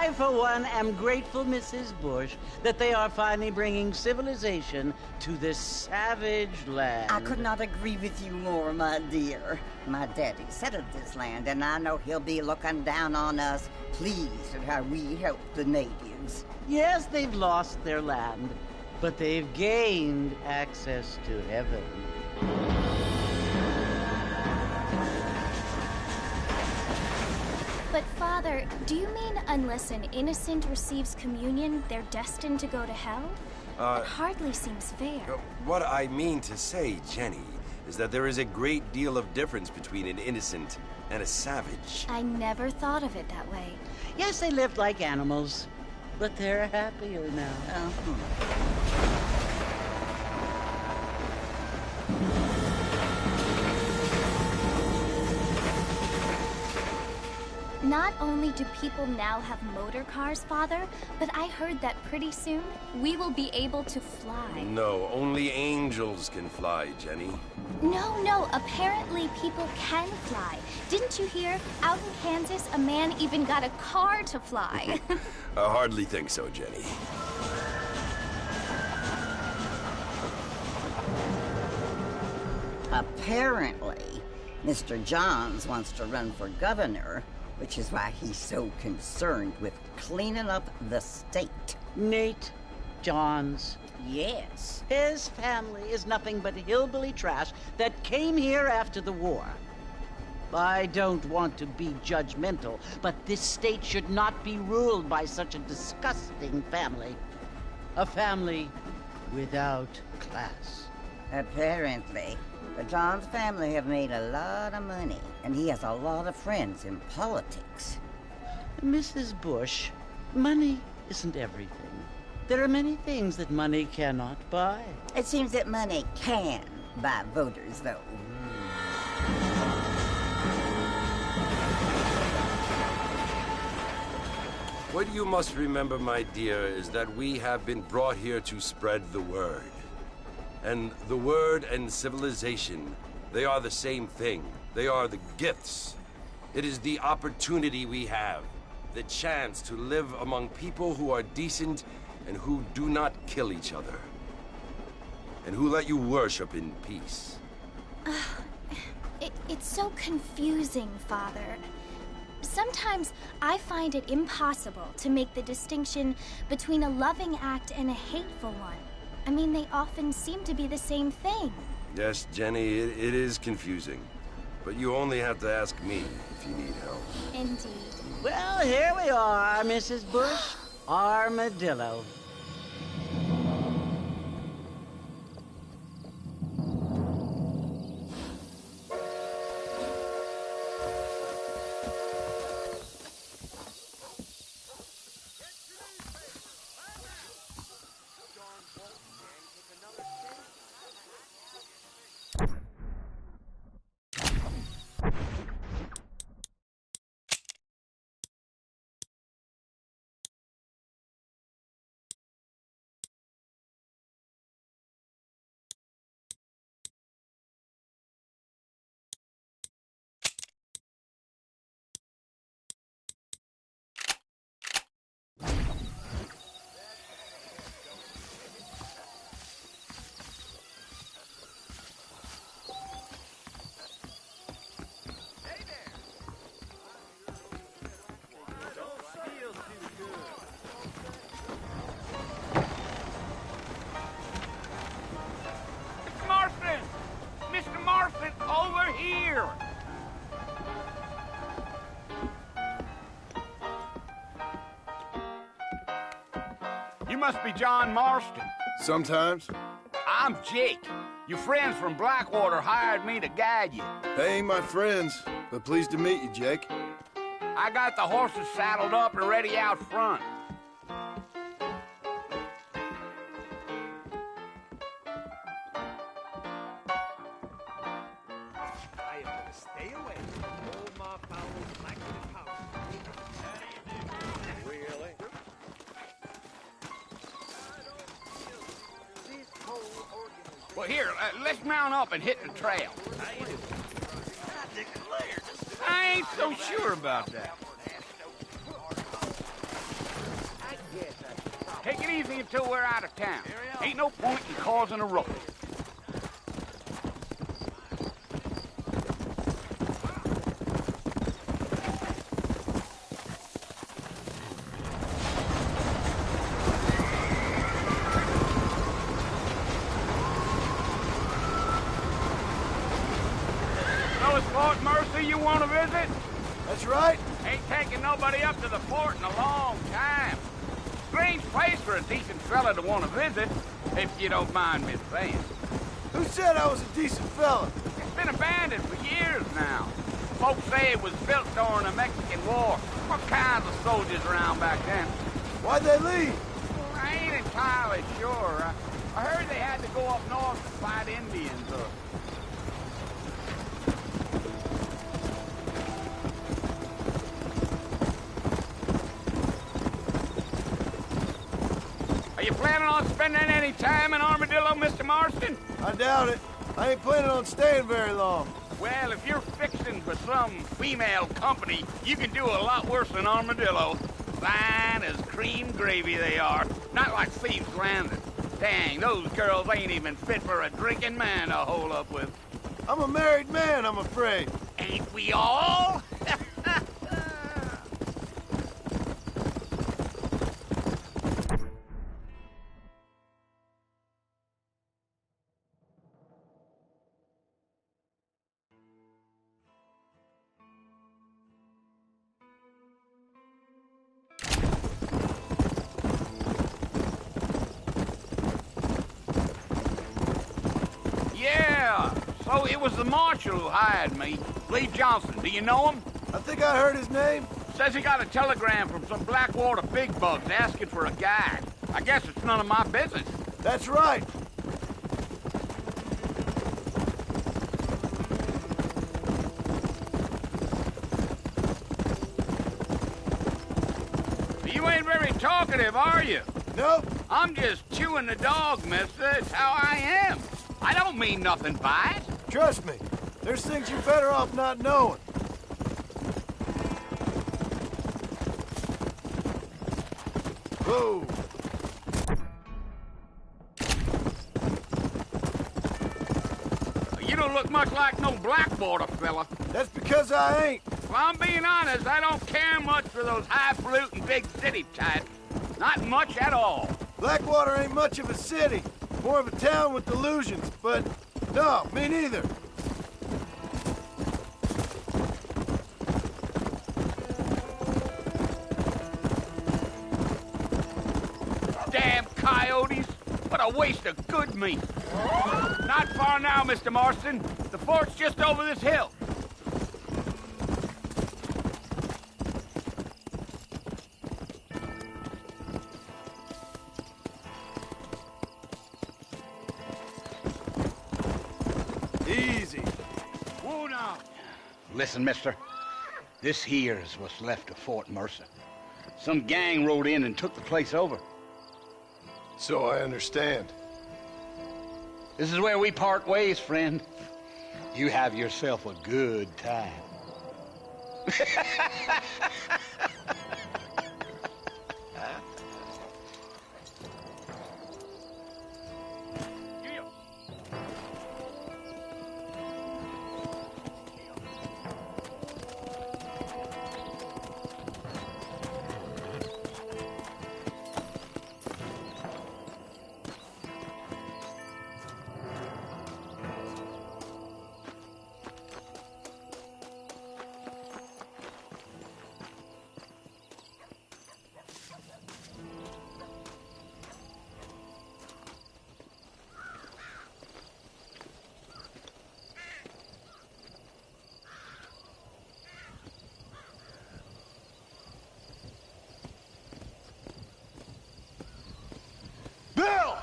I, for one, am grateful, Mrs. Bush, that they are finally bringing civilization to this savage land. I could not agree with you more, my dear. My daddy settled this land, and I know he'll be looking down on us, pleased at how we help the natives. Yes, they've lost their land, but they've gained access to heaven. But, Father, do you mean unless an innocent receives communion, they're destined to go to hell? It hardly seems fair. What I mean to say, Jenny, is that there is a great deal of difference between an innocent and a savage. I never thought of it that way. Yes, they lived like animals, but they're happier now. Not only do people now have motor cars, Father, but I heard that pretty soon we will be able to fly. No, only angels can fly, Jenny. No, apparently people can fly. Didn't you hear? Out in Kansas, a man even got a car to fly. I hardly think so, Jenny. Apparently, Mr. Johns wants to run for governor, which is why he's so concerned with cleaning up the state. Nate Johns. Yes. His family is nothing but hillbilly trash that came here after the war. I don't want to be judgmental, but this state should not be ruled by such a disgusting family. A family without class. Apparently. The Johns family have made a lot of money, and he has a lot of friends in politics. Mrs. Bush, money isn't everything. There are many things that money cannot buy. It seems that money can buy voters, though. What you must remember, my dear, is that we have been brought here to spread the word. And the word and civilization, they are the same thing. They are the gifts. It is the opportunity we have, the chance to live among people who are decent and who do not kill each other, and who let you worship in peace. It's so confusing, Father. Sometimes I find it impossible to make the distinction between a loving act and a hateful one. I mean, they often seem to be the same thing. Yes, Jenny, it is confusing. But you only have to ask me if you need help. Indeed. Well, here we are, Mrs. Bush. Armadillo. You must be John Marston. Sometimes. I'm Jake. Your friends from Blackwater hired me to guide you. They ain't my friends, but pleased to meet you, Jake. I got the horses saddled up and ready out front. I am gonna stay away from all my fowls like this house. Really? Well, here, let's mount up and hit the trail. I ain't so sure about that. Take it easy until we're out of town. Ain't no point in causing a ruckus. So it's Fort Mercy you want to visit? That's right. Ain't taking nobody up to the fort in a long time. Strange place for a decent fella to want to visit, if you don't mind me saying. Who said I was a decent fella? It's been abandoned for years now. Folks say it was built during the Mexican War. What kinds of soldiers around back then? Why'd they leave? Well, I ain't entirely sure. I heard they had to go up north to fight Indians or... Are you planning on spending any time in Armadillo, Mr. Marston? I doubt it. I ain't planning on staying very long. Well, if you're fixing for some female company, you can do a lot worse than Armadillo. Fine as cream gravy they are. Not like Thieves' Landing. Dang, those girls ain't even fit for a drinking man to hole up with. I'm a married man, I'm afraid. Ain't we all? Yeah, so it was the marshal who hired me. Lee Johnson, do you know him? I think I heard his name. Says he got a telegram from some Blackwater big bugs asking for a guide. I guess it's none of my business. That's right. You ain't very talkative, are you? Nope. I'm just chewing the dog, mister. It's how I am. I don't mean nothing by it. Trust me. There's things you're better off not knowing. Whoa. You don't look much like no Blackwater fella. That's because I ain't. Well, I'm being honest, I don't care much for those highfalutin big city types. Not much at all. Blackwater ain't much of a city. More of a town with delusions, but no, me neither. Damn coyotes! What a waste of good meat. Not far now, Mr. Marston. The fort's just over this hill. Easy. Whoa now. Listen, mister. This here is what's left of Fort Mercer. Some gang rode in and took the place over. So I understand. This is where we part ways, friend. You have yourself a good time. Bill!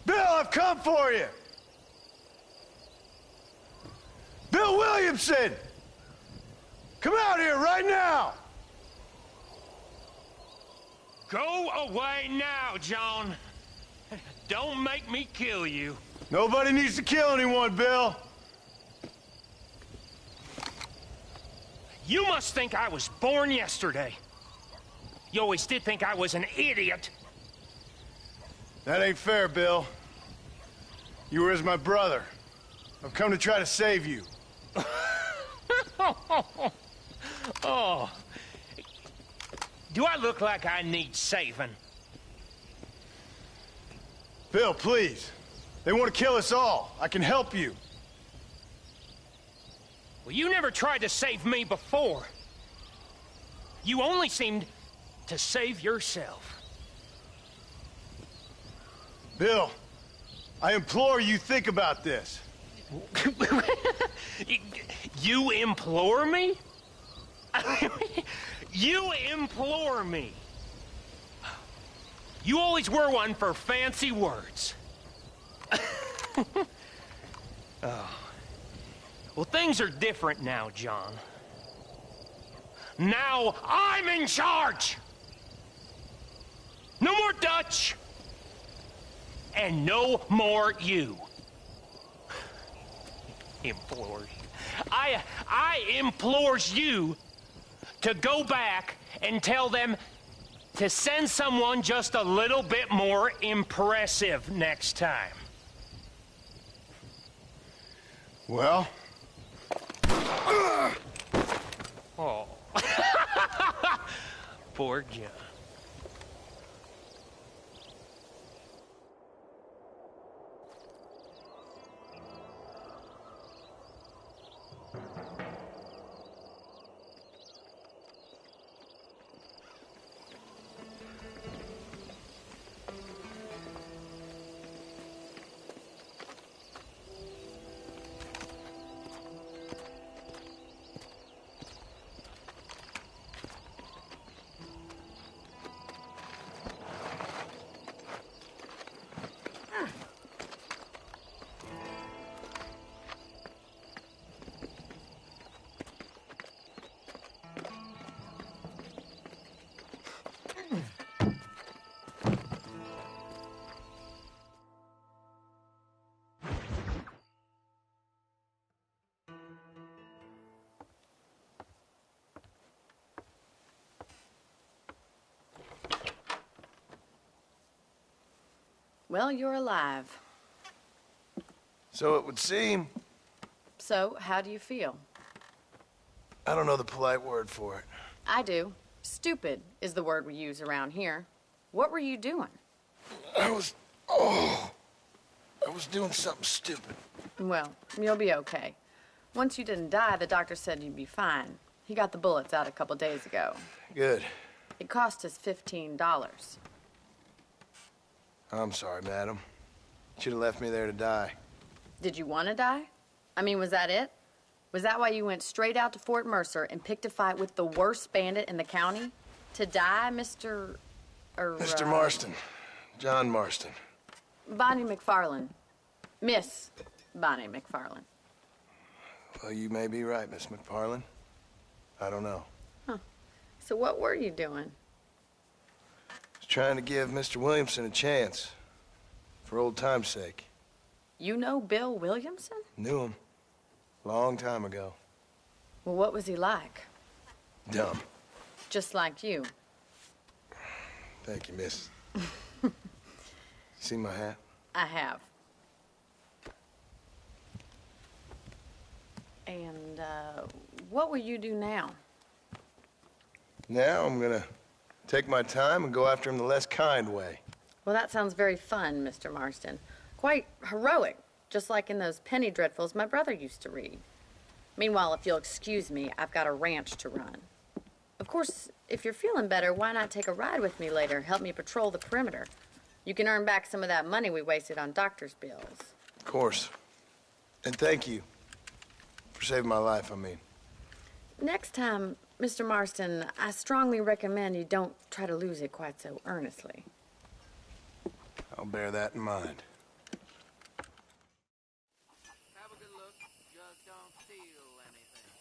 Bill, I've come for you! Bill Williamson! Come out here right now! Go away now, John. Don't make me kill you. Nobody needs to kill anyone, Bill. You must think I was born yesterday. You always did think I was an idiot. That ain't fair, Bill. You were as my brother. I've come to try to save you. Oh. Do I look like I need saving? Bill, please. They want to kill us all. I can help you. Well, you never tried to save me before. You only seemed to save yourself. Bill, I implore you think about this. You implore me? You implore me. You always were one for fancy words. Oh. Well, things are different now, John. Now I'm in charge! No more Dutch! And no more you. Implores. I implores you to go back and tell them to send someone just a little bit more impressive next time. Well? Oh. Poor John. Well, you're alive. So it would seem. So, how do you feel? I don't know the polite word for it. I do. Stupid is the word we use around here. What were you doing? I was doing something stupid. Well, you'll be okay. Once you didn't die, the doctor said you'd be fine. He got the bullets out a couple days ago. Good. It cost us $15. I'm sorry, madam. Should have left me there to die. Did you want to die? I mean, was that it? Was that why you went straight out to Fort Mercer and picked a fight with the worst bandit in the county? To die, Mr. Mr. Marston. John Marston. Bonnie McFarland. Miss Bonnie McFarland. Well, you may be right, Miss McFarland. I don't know. Huh. So what were you doing? Was trying to give Mr. Williamson a chance. For old time's sake. You know Bill Williamson? Knew him. Long time ago. Well, what was he like? Dumb. Just like you. Thank you, miss. See my hat? I have. And, what will you do now? Now I'm gonna take my time and go after him the less kind way. Well, that sounds very fun, Mr. Marston. Quite heroic, just like in those penny dreadfuls my brother used to read. Meanwhile, if you'll excuse me, I've got a ranch to run. Of course, if you're feeling better, why not take a ride with me later? Help me patrol the perimeter. You can earn back some of that money we wasted on doctor's bills. Of course. And thank you. For saving my life, I mean. Next time, Mr. Marston, I strongly recommend you don't try to lose it quite so earnestly. I'll bear that in mind. Have a good look. Just don't steal anything.